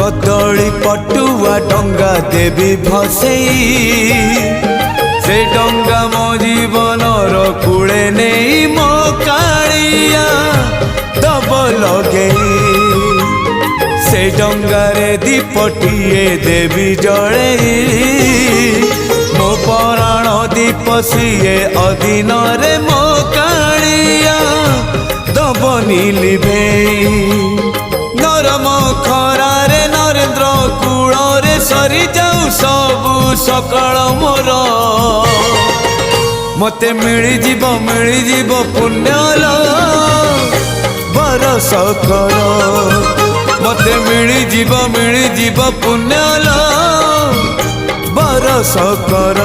कदली पटुआ डंगा देवी भसई से डंगा मो जीवन कूले नहीं मो कालिया दब लगे से डंगारे दीपटिए देवी जड़े मो पराण दीप सीए अधीन रे मो कालिया दब नीलिभे नरम खरारे नरेंद्र कूଳରେ सरी जाऊ सबु सकाळ मोर मते मिलिजीव पुण्यल बरस कर मते मिलिजीव पुण्यल बरस कर।